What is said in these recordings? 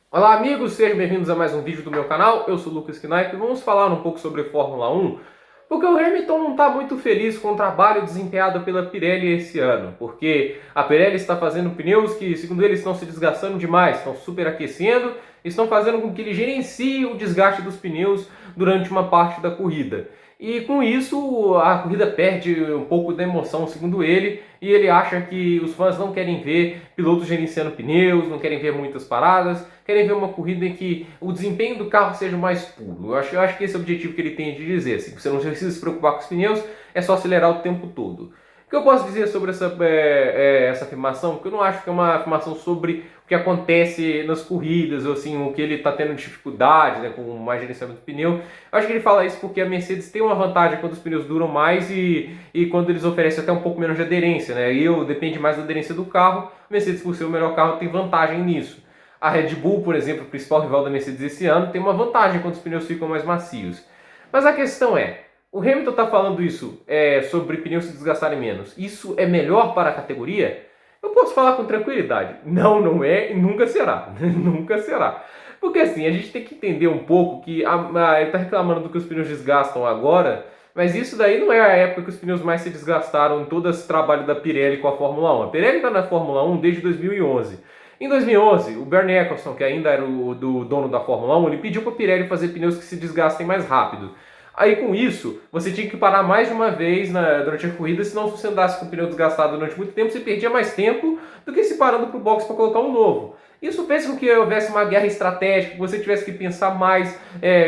Olá amigos, sejam bem-vindos a mais um vídeo do meu canal. Eu sou o Lucas Knaip e vamos falar um pouco sobre Fórmula 1, porque o Hamilton não está muito feliz com o trabalho desempenhado pela Pirelli esse ano, porque a Pirelli está fazendo pneus que, segundo ele, estão se desgastando demais, estão superaquecendo, estão fazendo com que ele gerencie o desgaste dos pneus durante uma parte da corrida. E com isso a corrida perde um pouco da emoção, segundo ele, e ele acha que os fãs não querem ver pilotos gerenciando pneus, não querem ver muitas paradas, querem ver uma corrida em que o desempenho do carro seja mais puro. Eu acho que esse é o objetivo que ele tem de dizer. Assim, você não precisa se preocupar com os pneus, é só acelerar o tempo todo. O que eu posso dizer sobre essa afirmação? Porque eu não acho que é uma afirmação sobre o que acontece nas corridas, ou assim, o que ele está tendo dificuldade, né, com mais gerenciamento do pneu. Eu acho que ele fala isso porque a Mercedes tem uma vantagem quando os pneus duram mais e quando eles oferecem até um pouco menos de aderência, né? Depende mais da aderência do carro. A Mercedes, por ser o melhor carro, tem vantagem nisso. A Red Bull, por exemplo, o principal rival da Mercedes esse ano, tem uma vantagem quando os pneus ficam mais macios. Mas a questão é, o Hamilton está falando isso sobre pneus se desgastarem menos. Isso é melhor para a categoria? Eu posso falar com tranquilidade. Não, não é e nunca será. Nunca será. Porque assim, a gente tem que entender um pouco que ele está reclamando do que os pneus desgastam agora, mas isso daí não é a época que os pneus mais se desgastaram em todo esse trabalho da Pirelli com a Fórmula 1. A Pirelli está na Fórmula 1 desde 2011. Em 2011, o Bernie Eccleston, que ainda era o dono da Fórmula 1, ele pediu para a Pirelli fazer pneus que se desgastem mais rápido. Aí com isso, você tinha que parar mais de uma vez durante a corrida, senão se você andasse com o pneu desgastado durante muito tempo, você perdia mais tempo do que se parando para o box para colocar um novo. Isso fez com que houvesse uma guerra estratégica, que você tivesse que pensar mais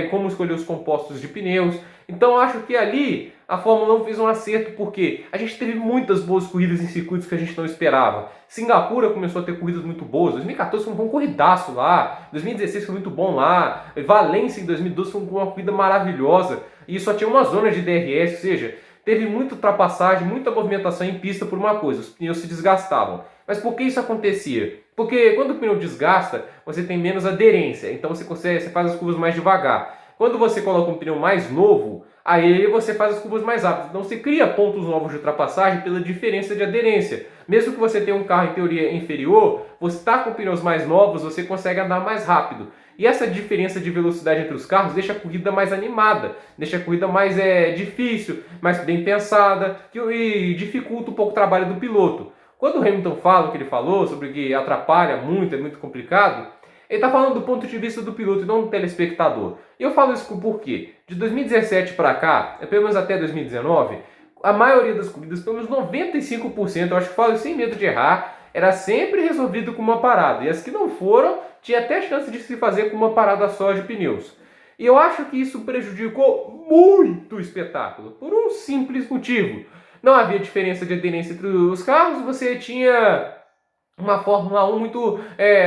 como escolher os compostos de pneus. Então eu acho que ali a Fórmula 1 fez um acerto, porque a gente teve muitas boas corridas em circuitos que a gente não esperava. Singapura começou a ter corridas muito boas, 2014 foi um corridaço lá, 2016 foi muito bom lá, Valência em 2012 foi uma corrida maravilhosa, e só tinha uma zona de DRS, ou seja, teve muita ultrapassagem, muita movimentação em pista por uma coisa, os pneus se desgastavam. Mas por que isso acontecia? Porque quando o pneu desgasta, você tem menos aderência, então você faz as curvas mais devagar. Quando você coloca um pneu mais novo, aí você faz as curvas mais rápidas. Então você cria pontos novos de ultrapassagem pela diferença de aderência. Mesmo que você tenha um carro em teoria inferior, você está com pneus mais novos, você consegue andar mais rápido. E essa diferença de velocidade entre os carros deixa a corrida mais animada, deixa a corrida mais difícil, mais bem pensada e dificulta um pouco o trabalho do piloto. Quando o Hamilton fala o que ele falou, sobre que atrapalha muito, é muito complicado, ele está falando do ponto de vista do piloto e não do telespectador. E eu falo isso por quê? De 2017 para cá, pelo menos até 2019, a maioria das corridas, pelo menos 95%, eu acho que falo sem medo de errar, era sempre resolvido com uma parada. E as que não foram, tinha até chance de se fazer com uma parada só de pneus. E eu acho que isso prejudicou muito o espetáculo, por um simples motivo. Não havia diferença de aderência entre os carros, você tinha uma Fórmula 1 muito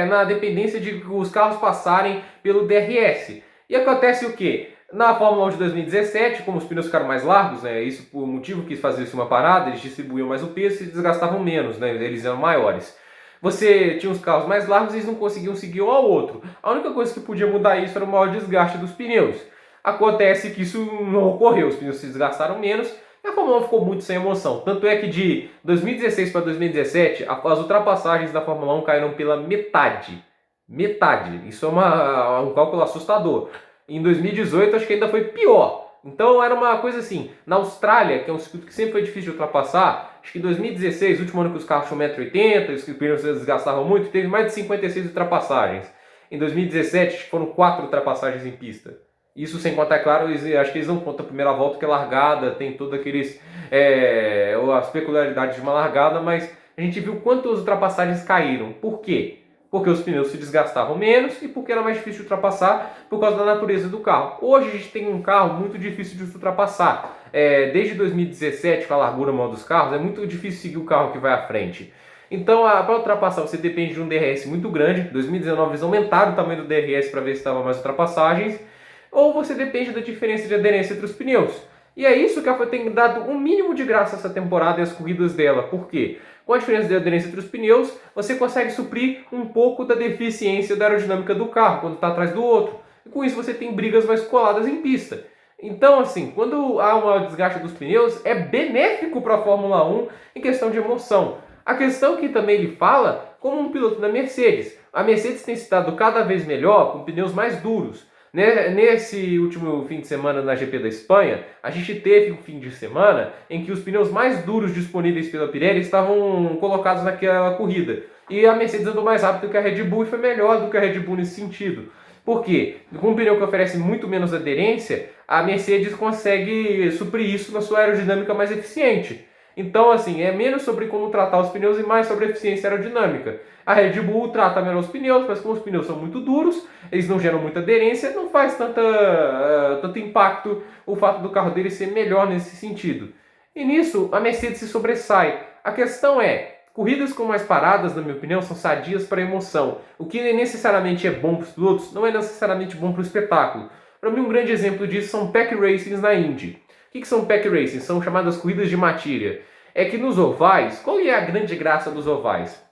na dependência de os carros passarem pelo DRS. E acontece o quê? Na Fórmula 1 de 2017, como os pneus ficaram mais largos, né, isso por motivo que fazia-se uma parada, eles distribuíam mais o peso e se desgastavam menos, né, eles eram maiores. Você tinha os carros mais largos e eles não conseguiam seguir um ao outro. A única coisa que podia mudar isso era o maior desgaste dos pneus. Acontece que isso não ocorreu, os pneus se desgastaram menos e a Fórmula 1 ficou muito sem emoção. Tanto é que de 2016 para 2017, as ultrapassagens da Fórmula 1 caíram pela metade. Metade. Isso é um cálculo assustador. Em 2018, acho que ainda foi pior. Então era uma coisa assim, na Austrália, que é um circuito que sempre foi difícil de ultrapassar, acho que em 2016, último ano que os carros tinham 1,80 m, os pneus se desgastavam muito, teve mais de 56 ultrapassagens. Em 2017, foram 4 ultrapassagens em pista. Isso sem contar, é claro, acho que eles não contam a primeira volta, que é largada, tem todas as peculiaridades de uma largada, mas a gente viu quantas ultrapassagens caíram. Por quê? Porque os pneus se desgastavam menos e porque era mais difícil de ultrapassar por causa da natureza do carro. Hoje a gente tem um carro muito difícil de ultrapassar. Desde 2017, com a largura maior dos carros, é muito difícil seguir o carro que vai à frente. Então, para ultrapassar, você depende de um DRS muito grande. Em 2019, eles aumentaram o tamanho do DRS para ver se estava mais ultrapassagens. Ou você depende da diferença de aderência entre os pneus. E é isso que a FIA tem dado um mínimo de graça essa temporada e as corridas dela. Por quê? Com a diferença de aderência entre os pneus, você consegue suprir um pouco da deficiência da aerodinâmica do carro, quando está atrás do outro. E com isso você tem brigas mais coladas em pista. Então, assim, quando há um desgaste dos pneus, é benéfico para a Fórmula 1 em questão de emoção. A questão que também ele fala, como um piloto da Mercedes. a Mercedes tem se dado cada vez melhor com pneus mais duros. Nesse último fim de semana na GP da Espanha, a gente teve um fim de semana em que os pneus mais duros disponíveis pela Pirelli estavam colocados naquela corrida. E a Mercedes andou mais rápido que a Red Bull e foi melhor do que a Red Bull nesse sentido. Por quê? Com um pneu que oferece muito menos aderência, a Mercedes consegue suprir isso na sua aerodinâmica mais eficiente. Então, assim, é menos sobre como tratar os pneus e mais sobre eficiência aerodinâmica. A Red Bull trata melhor os pneus, mas como os pneus são muito duros, eles não geram muita aderência, não faz tanto impacto o fato do carro dele ser melhor nesse sentido. E nisso, a Mercedes se sobressai. A questão é, corridas com mais paradas, na minha opinião, são sadias para a emoção. O que necessariamente é bom para os pilotos, não é necessariamente bom para o espetáculo. Para mim, um grande exemplo disso são pack racings na Indy. O que são pack racings? São chamadas corridas de matilha. É que nos ovais, qual é a grande graça dos ovais?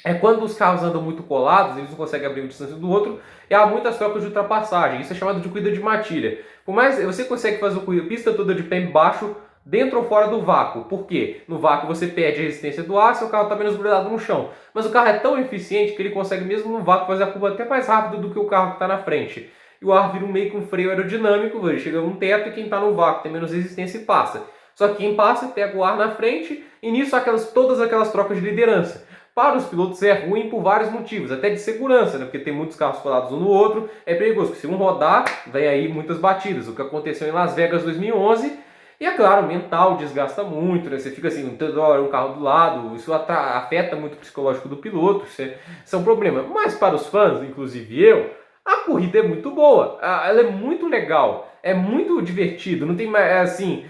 É quando os carros andam muito colados, eles não conseguem abrir uma distância do outro, e há muitas trocas de ultrapassagem. Isso é chamado de corrida de matilha. Por mais você consegue fazer a pista toda de pé embaixo, dentro ou fora do vácuo. Por quê? No vácuo você perde a resistência do ar, seu carro está menos grudado no chão. Mas o carro é tão eficiente que ele consegue mesmo no vácuo fazer a curva até mais rápido do que o carro que está na frente. E o ar vira meio que um freio aerodinâmico, ele chega a um teto e quem está no vácuo tem menos resistência e passa. Só que quem passa pega o ar na frente e nisso todas aquelas trocas de liderança. Para os pilotos é ruim por vários motivos, até de segurança, né? Porque tem muitos carros colados um no outro, é perigoso, porque se um rodar, vem aí muitas batidas, o que aconteceu em Las Vegas 2011, e é claro, mental desgasta muito, né? Você fica assim, toda hora um carro do lado, isso afeta muito o psicológico do piloto, isso é um problema. Mas para os fãs, inclusive eu, a corrida é muito boa, ela é muito legal, é muito divertido, não tem mais assim,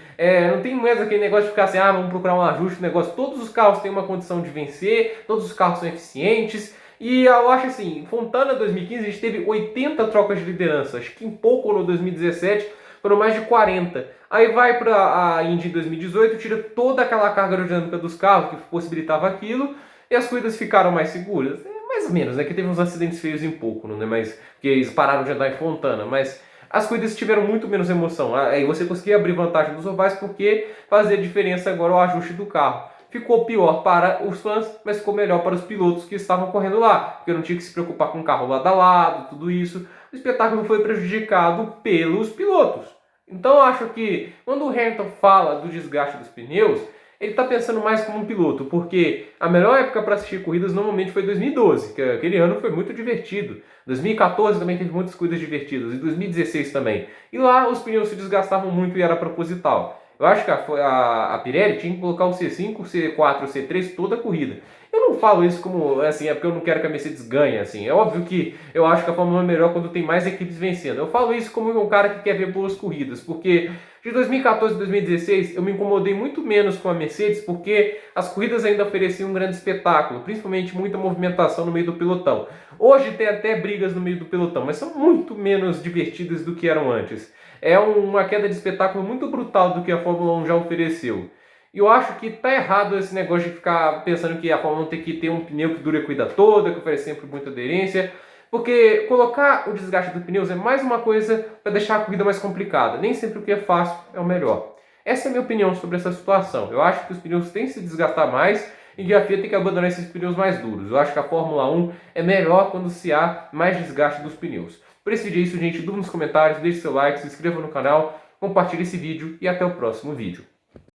não tem mais aquele negócio de ficar assim, vamos procurar um ajuste, negócio. Todos os carros têm uma condição de vencer, todos os carros são eficientes. E eu acho assim, Fontana 2015 a gente teve 80 trocas de liderança, acho que em pouco no 2017 foram mais de 40. Aí vai para a Indy 2018, tira toda aquela carga aerodinâmica dos carros que possibilitava aquilo e as corridas ficaram mais seguras. Mais ou menos, né? Que teve uns acidentes feios em pouco, né? Mas que eles pararam de andar em Fontana, mas as corridas tiveram muito menos emoção. Aí você conseguia abrir vantagem dos ovais porque fazia diferença agora o ajuste do carro. Ficou pior para os fãs, mas ficou melhor para os pilotos que estavam correndo lá, porque não tinha que se preocupar com o carro lado a lado, tudo isso. O espetáculo foi prejudicado pelos pilotos. Então eu acho que quando o Hamilton fala do desgaste dos pneus, ele está pensando mais como um piloto, porque a melhor época para assistir corridas normalmente foi 2012, que aquele ano foi muito divertido. 2014 também teve muitas corridas divertidas, e 2016 também. E lá os pneus se desgastavam muito e era proposital. Eu acho que a Pirelli tinha que colocar o C5, o C4, o C3 toda a corrida. Eu não falo isso como, assim, é porque eu não quero que a Mercedes ganhe, assim. É óbvio que eu acho que a Fórmula 1 é melhor quando tem mais equipes vencendo. Eu falo isso como um cara que quer ver boas corridas, porque de 2014 a 2016 eu me incomodei muito menos com a Mercedes, porque as corridas ainda ofereciam um grande espetáculo, principalmente muita movimentação no meio do pelotão. Hoje tem até brigas no meio do pelotão, mas são muito menos divertidas do que eram antes. É uma queda de espetáculo muito brutal do que a Fórmula 1 já ofereceu. E eu acho que tá errado esse negócio de ficar pensando que a Fórmula 1 tem que ter um pneu que dure a corrida toda, que oferece sempre muita aderência, porque colocar o desgaste dos pneus é mais uma coisa para deixar a corrida mais complicada. Nem sempre o que é fácil é o melhor. Essa é a minha opinião sobre essa situação. Eu acho que os pneus têm que se desgastar mais e que a FIA tem que abandonar esses pneus mais duros. Eu acho que a Fórmula 1 é melhor quando se há mais desgaste dos pneus. Por esse vídeo é isso, gente. Dúvida nos comentários, deixe seu like, se inscreva no canal, compartilhe esse vídeo e até o próximo vídeo.